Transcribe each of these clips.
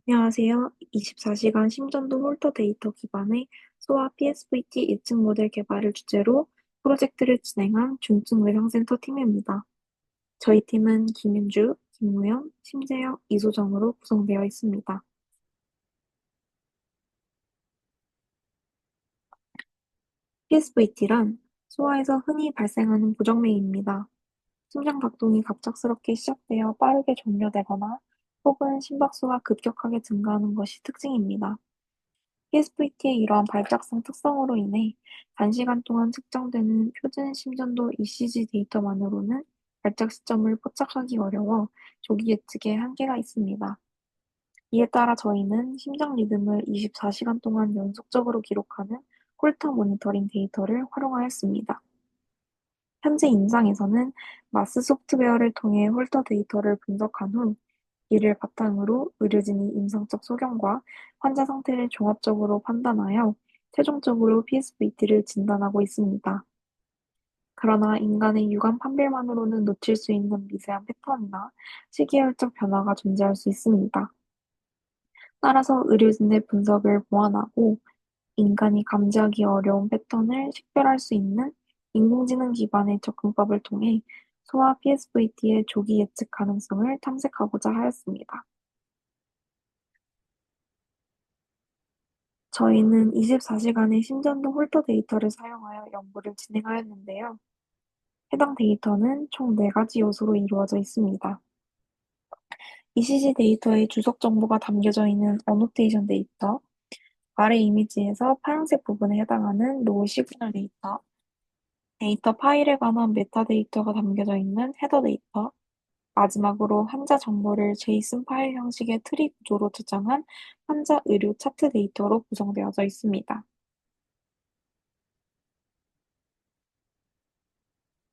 안녕하세요. 24시간 심전도 홀터 데이터 기반의 소아 PSVT 예측 모델 개발을 주제로 프로젝트를 진행한 중증 외상센터 팀입니다. 저희 팀은 김윤주, 김무영, 심재혁, 이소정으로 구성되어 있습니다. PSVT란 소아에서 흔히 발생하는 부정맥입니다. 심장 박동이 갑작스럽게 시작되어 빠르게 종료되거나 혹은 심박수가 급격하게 증가하는 것이 특징입니다. PSVT의 이러한 발작성 특성으로 인해 단시간 동안 측정되는 표준 심전도 ECG 데이터만으로는 발작 시점을 포착하기 어려워 조기 예측에 한계가 있습니다. 이에 따라 저희는 심장 리듬을 24시간 동안 연속적으로 기록하는 홀터 모니터링 데이터를 활용하였습니다. 현재 임상에서는 마스 소프트웨어를 통해 홀터 데이터를 분석한 후 이를 바탕으로 의료진이 임상적 소견과 환자 상태를 종합적으로 판단하여 최종적으로 PSVT를 진단하고 있습니다. 그러나 인간의 육안 판별만으로는 놓칠 수 있는 미세한 패턴이나 시기열적 변화가 존재할 수 있습니다. 따라서 의료진의 분석을 보완하고 인간이 감지하기 어려운 패턴을 식별할 수 있는 인공지능 기반의 접근법을 통해 소아 PSVT의 조기 예측 가능성을 탐색하고자 하였습니다. 저희는 24시간의 심전도 홀터 데이터를 사용하여 연구를 진행하였는데요. 해당 데이터는 총 4가지 요소로 이루어져 있습니다. ECG 데이터의 주석 정보가 담겨져 있는 어노테이션 데이터, 아래 이미지에서 파란색 부분에 해당하는 로우 시그널 데이터, 데이터 파일에 관한 메타데이터가 담겨져 있는 헤더 데이터, 마지막으로 환자 정보를 제이슨 파일 형식의 트리 구조로 저장한 환자 의료 차트 데이터로 구성되어져 있습니다.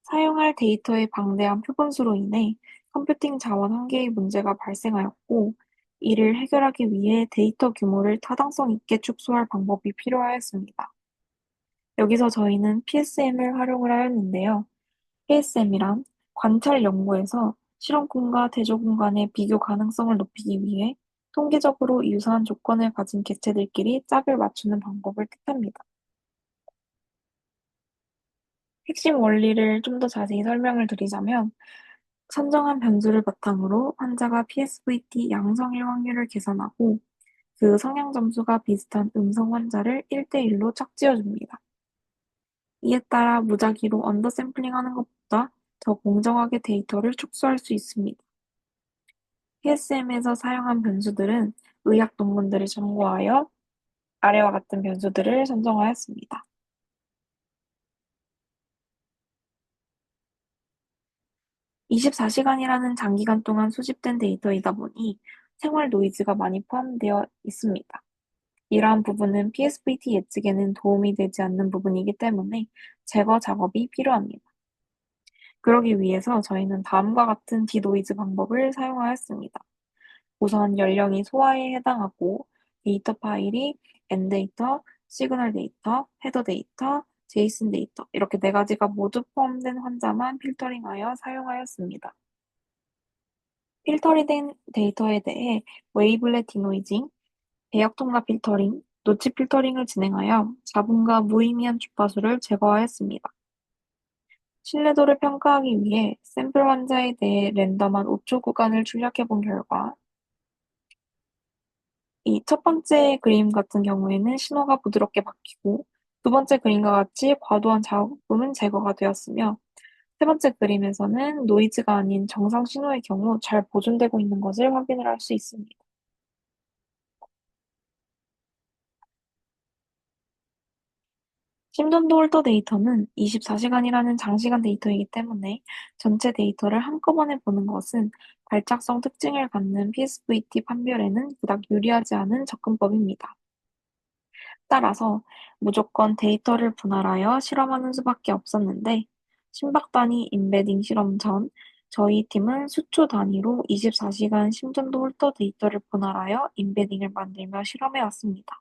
사용할 데이터의 방대한 표본수로 인해 컴퓨팅 자원 한계의 문제가 발생하였고, 이를 해결하기 위해 데이터 규모를 타당성 있게 축소할 방법이 필요하였습니다. 여기서 저희는 PSM을 활용을 하였는데요. PSM이란 관찰 연구에서 실험군과 대조군 간의 비교 가능성을 높이기 위해 통계적으로 유사한 조건을 가진 객체들끼리 짝을 맞추는 방법을 뜻합니다. 핵심 원리를 좀 더 자세히 설명을 드리자면, 선정한 변수를 바탕으로 환자가 PSVT 양성일 확률을 계산하고 그 성향 점수가 비슷한 음성 환자를 1대1로 짝지어줍니다. 이에 따라 무작위로 언더샘플링하는 것보다 더 공정하게 데이터를 축소할 수 있습니다. PSM에서 사용한 변수들은 의학 논문들을 참고하여 아래와 같은 변수들을 선정하였습니다. 24시간이라는 장기간 동안 수집된 데이터이다 보니 생활 노이즈가 많이 포함되어 있습니다. 이러한 부분은 PSVT 예측에는 도움이 되지 않는 부분이기 때문에 제거 작업이 필요합니다. 그러기 위해서 저희는 다음과 같은 디노이즈 방법을 사용하였습니다. 우선 연령이 소아에 해당하고 데이터 파일이 N데이터, 시그널 데이터, 헤더 데이터, 제이슨 데이터 이렇게 4가지가 모두 포함된 환자만 필터링하여 사용하였습니다. 필터링된 데이터에 대해 웨이블렛 디노이징, 배역 통합 필터링, 노치 필터링을 진행하여 잡음과 무의미한 주파수를 제거하였습니다. 신뢰도를 평가하기 위해 샘플 환자에 대해 랜덤한 5초 구간을 출력해 본 결과 이 첫 번째 그림 같은 경우에는 신호가 부드럽게 바뀌고 두 번째 그림과 같이 과도한 잡음은 제거가 되었으며 세 번째 그림에서는 노이즈가 아닌 정상 신호의 경우 잘 보존되고 있는 것을 확인을 할 수 있습니다. 심전도 홀더 데이터는 24시간이라는 장시간 데이터이기 때문에 전체 데이터를 한꺼번에 보는 것은 발작성 특징을 갖는 PSVT 판별에는 그닥 유리하지 않은 접근법입니다. 따라서 무조건 데이터를 분할하여 실험하는 수밖에 없었는데 심박 단위 임베딩 실험 전 저희 팀은 수초 단위로 24시간 심전도 홀더 데이터를 분할하여 임베딩을 만들며 실험해 왔습니다.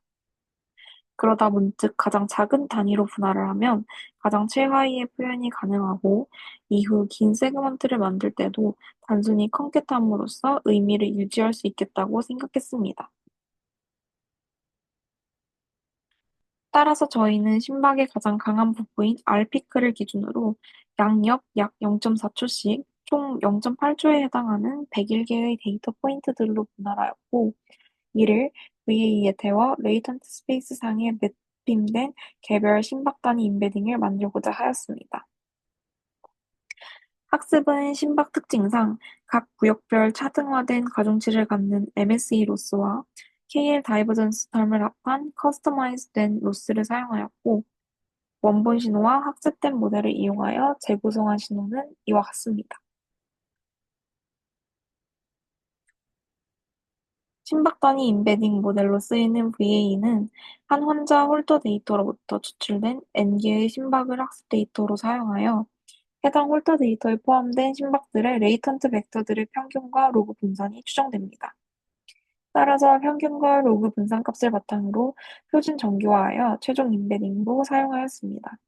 그러다 문득 가장 작은 단위로 분할을 하면 가장 최하위의 표현이 가능하고 이후 긴 세그먼트를 만들 때도 단순히 컨캣함으로써 의미를 유지할 수 있겠다고 생각했습니다. 따라서 저희는 심박의 가장 강한 부부인 R피크를 기준으로 양옆 약 0.4초씩 총 0.8초에 해당하는 101개의 데이터 포인트들로 분할하였고, 이를 VA에 태워 레이턴트 스페이스 상에 매핑된 개별 심박 단위 임베딩을 만들고자 하였습니다. 학습은 심박 특징상 각 구역별 차등화된 가중치를 갖는 MSE 로스와 KL 다이버전스 텀을 합한 커스터마이즈된 로스를 사용하였고, 원본 신호와 학습된 모델을 이용하여 재구성한 신호는 이와 같습니다. 심박 단위 임베딩 모델로 쓰이는 VA는 한 환자 홀터 데이터로부터 추출된 N개의 심박을 학습 데이터로 사용하여 해당 홀터 데이터에 포함된 심박들의 레이턴트 벡터들의 평균과 로그 분산이 추정됩니다. 따라서 평균과 로그 분산 값을 바탕으로 표준 정교화하여 최종 임베딩으로 사용하였습니다.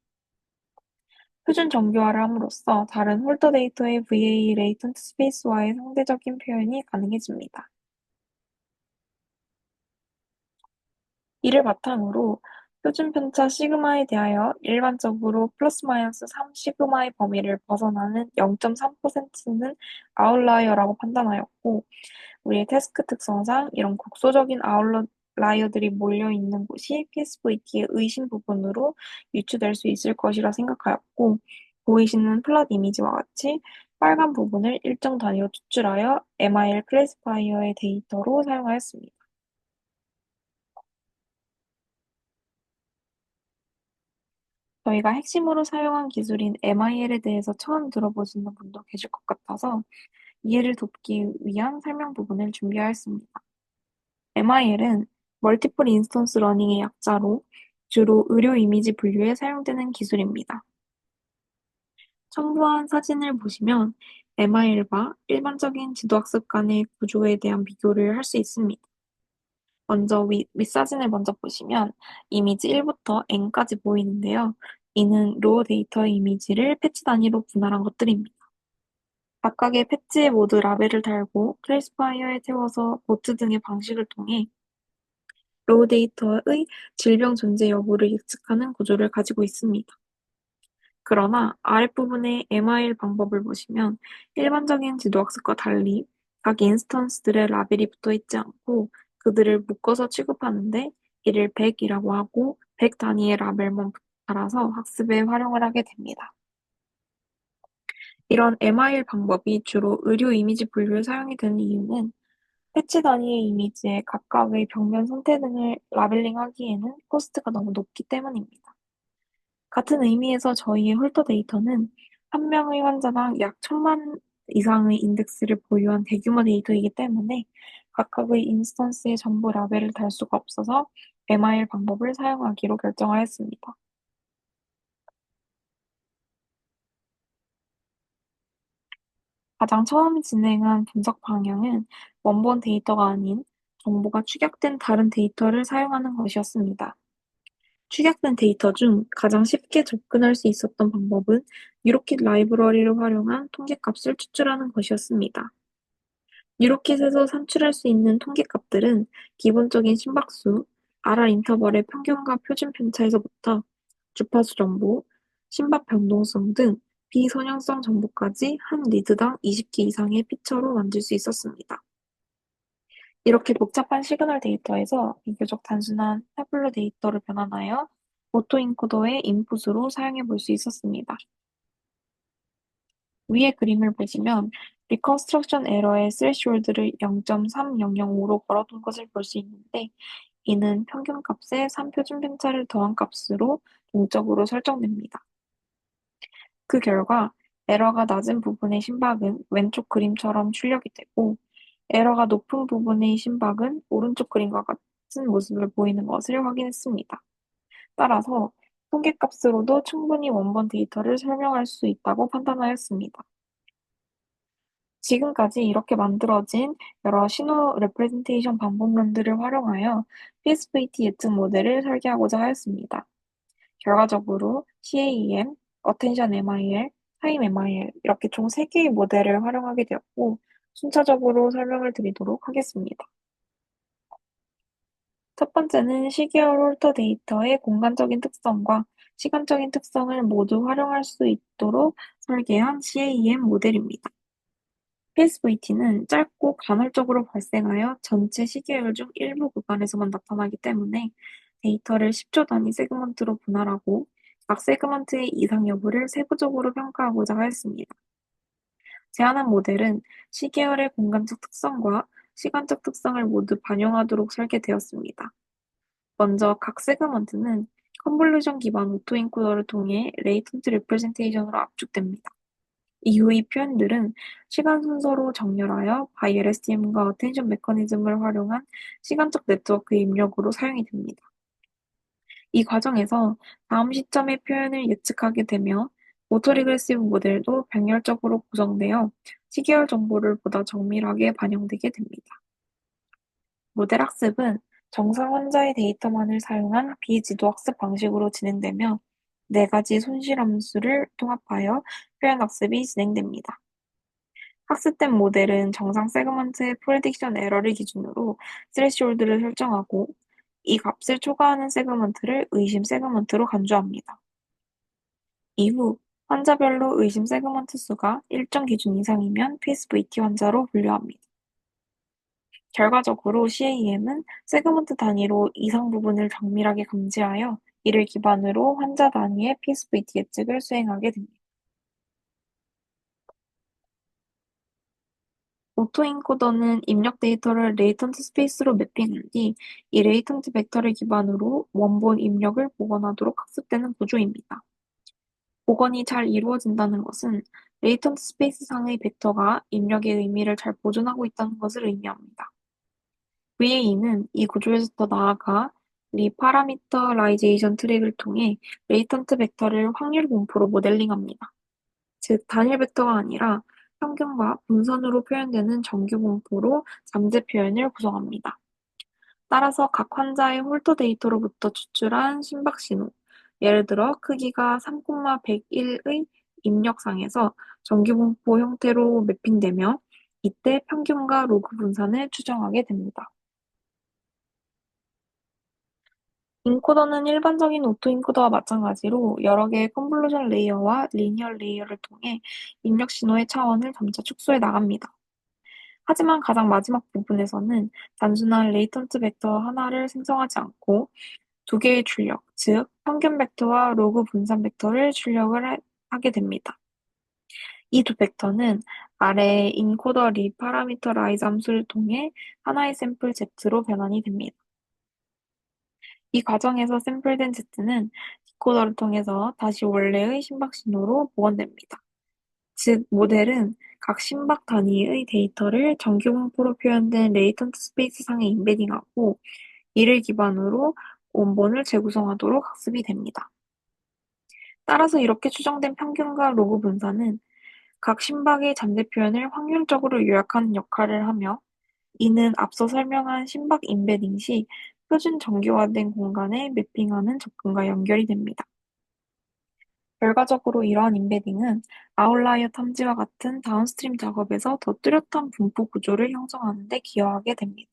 표준 정교화를 함으로써 다른 홀더 데이터의 VA 레이턴트 스페이스와의 상대적인 표현이 가능해집니다. 이를 바탕으로 표준 편차 시그마에 대하여 일반적으로 플러스 마이너스 3 시그마의 범위를 벗어나는 0.3%는 아웃라이어라고 판단하였고, 우리의 태스크 특성상 이런 국소적인 아웃라이어들이 몰려있는 곳이 PSVT의 의심 부분으로 유추될 수 있을 것이라 생각하였고, 보이시는 플롯 이미지와 같이 빨간 부분을 일정 단위로 추출하여 MIL 클래시파이어의 데이터로 사용하였습니다. 저희가 핵심으로 사용한 기술인 MIL에 대해서 처음 들어보시는 분도 계실 것 같아서 이해를 돕기 위한 설명 부분을 준비하였습니다. MIL은 멀티플 인스턴스 러닝의 약자로 주로 의료 이미지 분류에 사용되는 기술입니다. 첨부한 사진을 보시면 MIL과 일반적인 지도학습 간의 구조에 대한 비교를 할 수 있습니다. 먼저 윗사진을 먼저 보시면 이미지 1부터 N까지 보이는데요. 이는 로어 데이터의 이미지를 패치 단위로 분할한 것들입니다. 각각의 패치에 모두 라벨을 달고 클래시파이어에 태워서 보트 등의 방식을 통해 로우 데이터의 질병 존재 여부를 예측하는 구조를 가지고 있습니다. 그러나 아랫부분의 MIL 방법을 보시면 일반적인 지도학습과 달리 각 인스턴스들의 라벨이 붙어 있지 않고 그들을 묶어서 취급하는데 이를 100이라고 하고 100 단위의 라벨만 달아서 학습에 활용을 하게 됩니다. 이런 MIL 방법이 주로 의료 이미지 분류에 사용이 되는 이유는 패치 단위의 이미지에 각각의 병면 상태 등을 라벨링하기에는 코스트가 너무 높기 때문입니다. 같은 의미에서 저희의 홀더 데이터는 한 명의 환자당 약 1000만 이상의 인덱스를 보유한 대규모 데이터이기 때문에 각각의 인스턴스에 전부 라벨을 달 수가 없어서 MIL 방법을 사용하기로 결정하였습니다. 가장 처음 진행한 분석 방향은 원본 데이터가 아닌 정보가 축약된 다른 데이터를 사용하는 것이었습니다. 축약된 데이터 중 가장 쉽게 접근할 수 있었던 방법은 뉴로킷 라이브러리를 활용한 통계값을 추출하는 것이었습니다. 뉴로킷에서 산출할 수 있는 통계값들은 기본적인 심박수, RR 인터벌의 평균과 표준 편차에서부터 주파수 정보, 심박 변동성 등 비선형성 정보까지 한 리드당 20개 이상의 피처로 만들 수 있었습니다. 이렇게 복잡한 시그널 데이터에서 비교적 단순한 태블로 데이터를 변환하여 오토인코더의 인풋으로 사용해 볼 수 있었습니다. 위의 그림을 보시면 리컨스트럭션 에러의 스레시홀드를 0.3005로 걸어둔 것을 볼 수 있는데 이는 평균값에 3표준 편차를 더한 값으로 동적으로 설정됩니다. 그 결과 에러가 낮은 부분의 심박은 왼쪽 그림처럼 출력이 되고 에러가 높은 부분의 심박은 오른쪽 그림과 같은 모습을 보이는 것을 확인했습니다. 따라서 통계값으로도 충분히 원본 데이터를 설명할 수 있다고 판단하였습니다. 지금까지 이렇게 만들어진 여러 신호 레프레젠테이션 방법론들을 활용하여 PSVT 예측 모델을 설계하고자 하였습니다. 결과적으로 CAEM, Attention MIL, Time MIL 이렇게 총 3개의 모델을 활용하게 되었고 순차적으로 설명을 드리도록 하겠습니다. 첫 번째는 시계열 홀터 데이터의 공간적인 특성과 시간적인 특성을 모두 활용할 수 있도록 설계한 CAEM 모델입니다. PSVT는 짧고 간헐적으로 발생하여 전체 시계열 중 일부 구간에서만 나타나기 때문에 데이터를 10초 단위 세그먼트로 분할하고 각 세그먼트의 이상 여부를 세부적으로 평가하고자 하였습니다. 제안한 모델은 시계열의 공간적 특성과 시간적 특성을 모두 반영하도록 설계되었습니다. 먼저 각 세그먼트는 컨볼루션 기반 오토인코더를 통해 레이턴트 리프레젠테이션으로 압축됩니다. 이후 이 표현들은 시간 순서로 정렬하여 바이 LSTM과 어텐션 메커니즘을 활용한 시간적 네트워크 입력으로 사용이 됩니다. 이 과정에서 다음 시점의 표현을 예측하게 되며 오토리그레시브 모델도 병렬적으로 구성되어 시계열 정보를 보다 정밀하게 반영되게 됩니다. 모델 학습은 정상 환자의 데이터만을 사용한 비지도 학습 방식으로 진행되며 네 가지 손실 함수를 통합하여 표현 학습이 진행됩니다. 학습된 모델은 정상 세그먼트의 프레딕션 에러를 기준으로 스레시홀드를 설정하고 이 값을 초과하는 세그먼트를 의심 세그먼트로 간주합니다. 이후 환자별로 의심 세그먼트 수가 일정 기준 이상이면 PSVT 환자로 분류합니다. 결과적으로 CAM은 세그먼트 단위로 이상 부분을 정밀하게 감지하여 이를 기반으로 환자 단위의 PSVT 예측을 수행하게 됩니다. 오토인코더는 입력 데이터를 레이턴트 스페이스로 매핑한 뒤 이 레이턴트 벡터를 기반으로 원본 입력을 복원하도록 학습되는 구조입니다. 복원이 잘 이루어진다는 것은 레이턴트 스페이스 상의 벡터가 입력의 의미를 잘 보존하고 있다는 것을 의미합니다. VA는 이 구조에서 더 나아가 리파라미터라이제이션 트랙을 통해 레이턴트 벡터를 확률 분포로 모델링합니다. 즉, 단일 벡터가 아니라 평균과 분선으로 표현되는 정규 분포로 잠재 표현을 구성합니다. 따라서 각 환자의 홀터 데이터로부터 추출한 심박 신호, 예를 들어 크기가 3,101의 입력상에서 정규 분포 형태로 매핑되며 이때 평균과 로그 분산을 추정하게 됩니다. 인코더는 일반적인 오토인코더와 마찬가지로 여러 개의 컨볼루션 레이어와 리니어 레이어를 통해 입력 신호의 차원을 점차 축소해 나갑니다. 하지만 가장 마지막 부분에서는 단순한 레이턴트 벡터 하나를 생성하지 않고 두 개의 출력, 즉 평균 벡터와 로그 분산 벡터를 출력을 하게 됩니다. 이 두 벡터는 아래의 인코더 리파라미터라이즈 함수를 통해 하나의 샘플 Z로 변환이 됩니다. 이 과정에서 샘플된 Z는 디코더를 통해서 다시 원래의 심박 신호로 복원됩니다. 즉, 모델은 각 심박 단위의 데이터를 정규 분포로 표현된 레이턴트 스페이스 상에 임베딩하고 이를 기반으로 원본을 재구성하도록 학습이 됩니다. 따라서 이렇게 추정된 평균과 로그 분산은 각 심박의 잠재 표현을 확률적으로 요약하는 역할을 하며 이는 앞서 설명한 심박 임베딩 시 표준 정규화된 공간에 매핑하는 접근과 연결이 됩니다. 결과적으로 이러한 임베딩은 아웃라이어 탐지와 같은 다운스트림 작업에서 더 뚜렷한 분포 구조를 형성하는 데 기여하게 됩니다.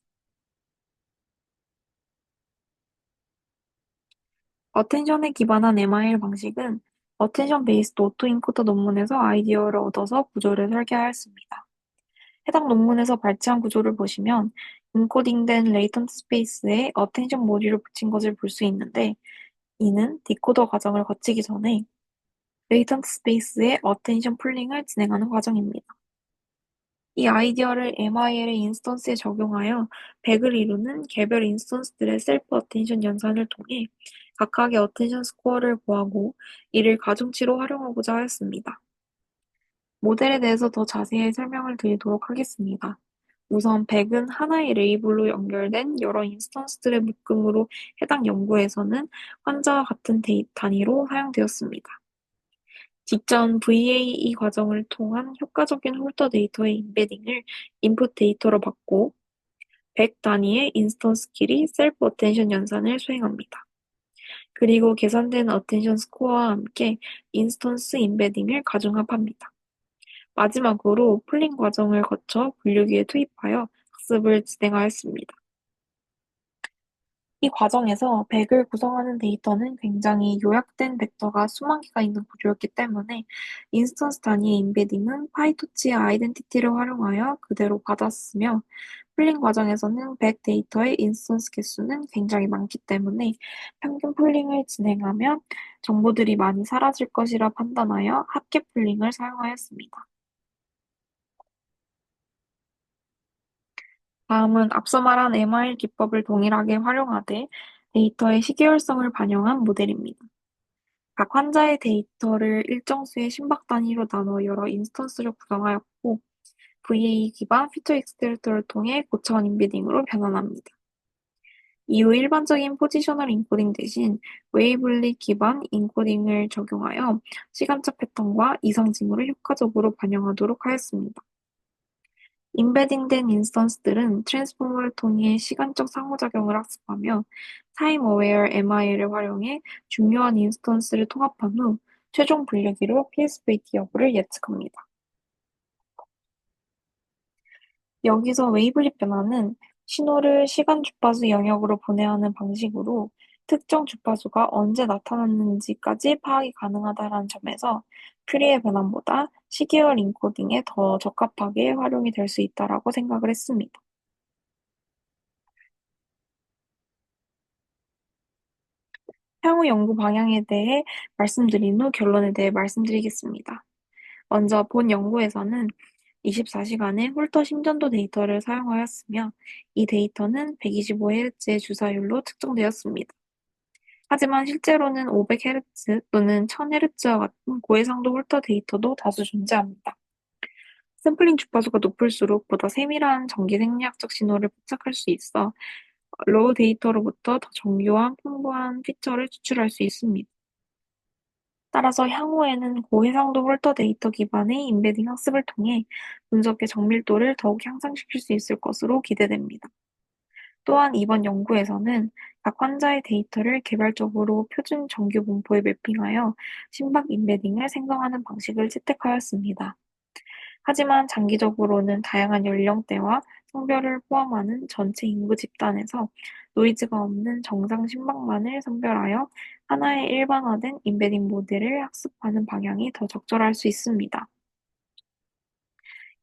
어텐션에 기반한 MIL 방식은 어텐션 베이스드 오토인코더 논문에서 아이디어를 얻어서 구조를 설계하였습니다. 해당 논문에서 발췌한 구조를 보시면 인코딩된 레이턴트 스페이스에 어텐션 모듈을 붙인 것을 볼 수 있는데 이는 디코더 과정을 거치기 전에 레이턴트 스페이스에 어텐션 풀링을 진행하는 과정입니다. 이 아이디어를 MIL의 인스턴스에 적용하여 100을 이루는 개별 인스턴스들의 셀프 어텐션 연산을 통해 각각의 어텐션 스코어를 구하고 이를 가중치로 활용하고자 하였습니다. 모델에 대해서 더 자세히 설명을 드리도록 하겠습니다. 우선 100은 하나의 레이블로 연결된 여러 인스턴스들의 묶음으로 해당 연구에서는 환자와 같은 단위로 사용되었습니다. 직전 VAE 과정을 통한 효과적인 홀더 데이터의 임베딩을 인풋 데이터로 받고 100 단위의 인스턴스 길이 셀프 어텐션 연산을 수행합니다. 그리고 계산된 어텐션 스코어와 함께 인스턴스 임베딩을 가중합합니다. 마지막으로 풀링 과정을 거쳐 분류기에 투입하여 학습을 진행하였습니다. 이 과정에서 백을 구성하는 데이터는 굉장히 요약된 벡터가 수만 개가 있는 구조였기 때문에 인스턴스 단위의 임베딩은 파이토치의 아이덴티티를 활용하여 그대로 받았으며 풀링 과정에서는 백 데이터의 인스턴스 개수는 굉장히 많기 때문에 평균 풀링을 진행하면 정보들이 많이 사라질 것이라 판단하여 합계 풀링을 사용하였습니다. 다음은 앞서 말한 MR 기법을 동일하게 활용하되 데이터의 시계열성을 반영한 모델입니다. 각 환자의 데이터를 일정 수의 심박 단위로 나눠 여러 인스턴스를 구성하였고, VA 기반 피처 익스트랙터를 통해 고차원 인베딩으로 변환합니다. 이후 일반적인 포지셔널 인코딩 대신 웨이블릿 기반 인코딩을 적용하여 시간적 패턴과 이상 징후를 효과적으로 반영하도록 하였습니다. 임베딩된 인스턴스들은 트랜스포머를 통해 시간적 상호작용을 학습하며 타임 어웨어 MI를 활용해 중요한 인스턴스를 통합한 후 최종 분류기로 PSVT 여부를 예측합니다. 여기서 웨이블릿 변화는 신호를 시간 주파수 영역으로 보내야 하는 방식으로 특정 주파수가 언제 나타났는지까지 파악이 가능하다는 점에서 퓨리의 변환보다 시계열 인코딩에 더 적합하게 활용이 될 수 있다라고 생각을 했습니다. 향후 연구 방향에 대해 말씀드린 후 결론에 대해 말씀드리겠습니다. 먼저 본 연구에서는 24시간의 홀터 심전도 데이터를 사용하였으며 이 데이터는 125Hz의 주사율로 측정되었습니다. 하지만 실제로는 500Hz 또는 1000Hz와 같은 고해상도 홀터 데이터도 다수 존재합니다. 샘플링 주파수가 높을수록 보다 세밀한 전기 생리학적 신호를 포착할 수 있어 로우 데이터로부터 더 정교한 풍부한 피처를 추출할 수 있습니다. 따라서 향후에는 고해상도 홀터 데이터 기반의 임베딩 학습을 통해 분석의 정밀도를 더욱 향상시킬 수 있을 것으로 기대됩니다. 또한 이번 연구에서는 각 환자의 데이터를 개별적으로 표준 정규 분포에 매핑하여 심박 임베딩을 생성하는 방식을 채택하였습니다. 하지만 장기적으로는 다양한 연령대와 성별을 포함하는 전체 인구 집단에서 노이즈가 없는 정상 심박만을 선별하여 하나의 일반화된 임베딩 모델을 학습하는 방향이 더 적절할 수 있습니다.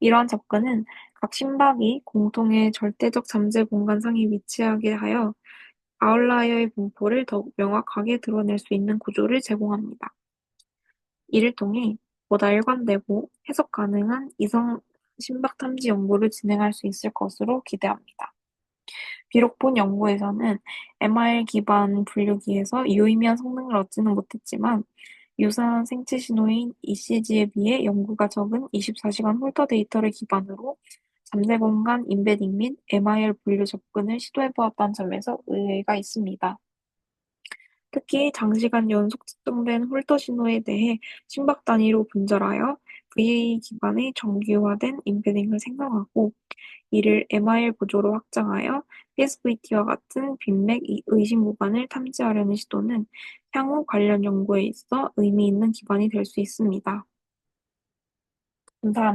이러한 접근은 각 심박이 공통의 절대적 잠재 공간상에 위치하게 하여 아웃라이어의 분포를 더욱 명확하게 드러낼 수 있는 구조를 제공합니다. 이를 통해 보다 일관되고 해석 가능한 이성 심박 탐지 연구를 진행할 수 있을 것으로 기대합니다. 비록 본 연구에서는 MR 기반 분류기에서 유의미한 성능을 얻지는 못했지만 유사한 생체 신호인 ECG에 비해 연구가 적은 24시간 홀터 데이터를 기반으로 잠재 공간 임베딩 및 MIR 분류 접근을 시도해 보았다는 점에서 의의가 있습니다. 특히 장시간 연속 측정된 홀터 신호에 대해 심박 단위로 분절하여 VA 기반의 정규화된 임베딩을 생성하고 이를 MIR 구조로 확장하여 PSVT와 같은 빈맥 의심 구간을 탐지하려는 시도는 향후 관련 연구에 있어 의미 있는 기반이 될 수 있습니다. 감사합니다.